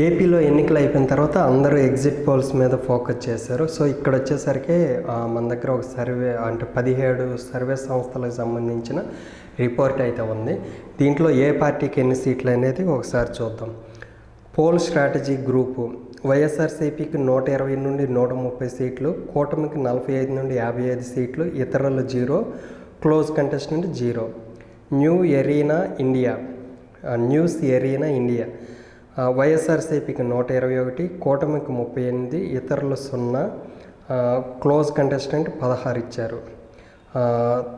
ఏపీలో ఎన్నికలు అయిపోయిన తర్వాత అందరూ ఎగ్జిట్ పోల్స్ మీద ఫోకస్ చేశారు. సో ఇక్కడ వచ్చేసరికి మన దగ్గర ఒక సర్వే అంటే 17 సర్వే సంస్థలకు సంబంధించిన రిపోర్ట్ అయితే ఉంది. దీంట్లో ఏ పార్టీకి ఎన్ని సీట్లు అనేది ఒకసారి చూద్దాం. పోల్ స్ట్రాటజీ గ్రూపు వైఎస్ఆర్సీపీకి 120 నుండి 130 సీట్లు, కూటమికి 45 నుండి 55 సీట్లు, ఇతరులు 0, close contestant 0. News arena India వైఎస్ఆర్సీపీకి 121, కూటమికి 38, ఇతరులు 0, క్లోజ్ కంటెస్టెంట్ 16 ఇచ్చారు.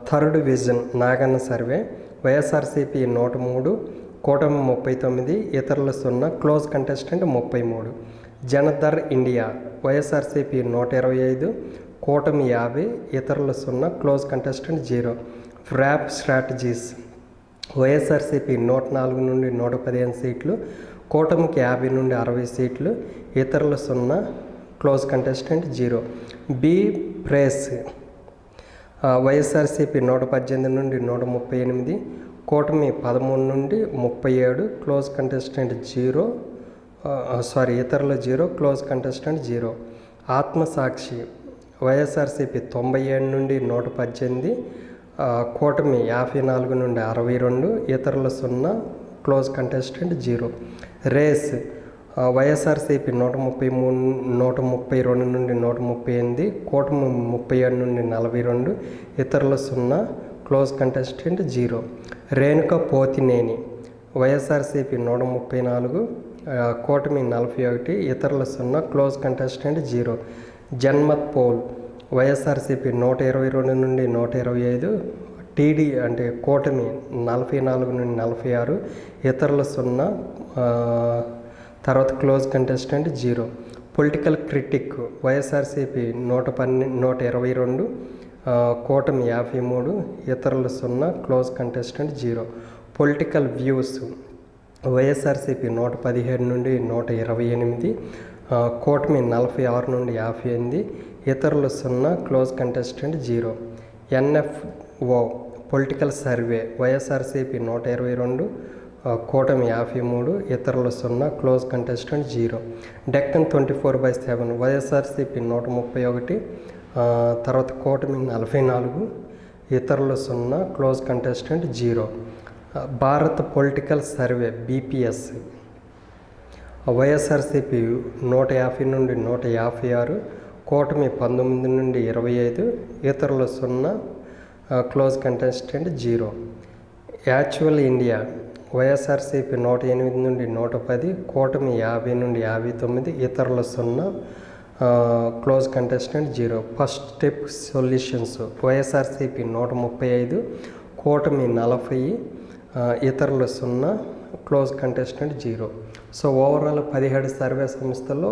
Third vision Naganna survey YSRCP 103, కూటమి 39, ఇతరులు 0, క్లోజ్ కంటెస్టెంట్ 33. జనదర్ ఇండియా వైఎస్ఆర్సీపీ 125, కూటమి 50, ఇతరులు 0, close contestant 0. Wrap strategies YSRCP 104 నుండి 115 సీట్లు, కూటమికి 50 నుండి 60 సీట్లు, ఇతరులు 0, close contestant 0. B press YSRCP 118 నుండి 138, కూటమి 13 నుండి 37, క్లోజ్ కంటెస్టెంట్ 0, ఇతరులు 0, క్లోజ్ కంటెస్టెంట్ 0. ఆత్మసాక్షి వైఎస్ఆర్సీపీ 97 నుండి 118, కూటమి 54 నుండి 62, ఇతరులు 0, క్లోజ్ కంటెస్టెంట్ 0. రేస్ వైఎస్ఆర్సీపీ 132 నుండి 138, కూటమి 37 నుండి 42, ఇతరులు 0, close contestant 0. Renuka Pothineni YSRCP 134, కూటమి 41, ఇతరులు 0, close contestant 0. Janmat poll YSRCP 122 నుండి 125, టీడీ అంటే కూటమి 44 నుండి 46, ఇతరులు 0, తర్వాత close contestant 0. Political critic YSRCP 122, కూటమి 53, ఇతరులు 0, close contestant 0. Political views YSRCP 117 నుండి 128, కూటమి 46 నుండి 58, ఇతరులు 0, close contestant 0. NFO political survey YSRCP 122, కూటమి 53, ఇతరులు 0, క్లోజ్ కంటెస్టెంట్ 0. డెక్కన్ 24/7 వైఎస్ఆర్సీపీ 131, తర్వాత కూటమి 44, ఇతరులు 0, close contestant 0. Bharat political survey BPS YSRCP 150 నుండి 156, కూటమి 19 నుండి 25, ఇతరులు 0, close contestant 0. Actual India YSRCP 108 నుండి 110, కూటమి 50 నుండి 59, ఇతరులు 0, close contestant 0. First step solutions YSRCP 135, కూటమి 40, ఇతరులు 0, close contestant 0. So overall 17 survey సంస్థల్లో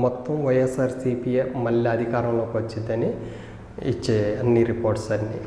మొత్తం వైఎస్ఆర్సీపీఏ మళ్ళీ అధికారంలోకి వచ్చిందని ఇచ్చే అన్ని రిపోర్ట్స్ అన్నీ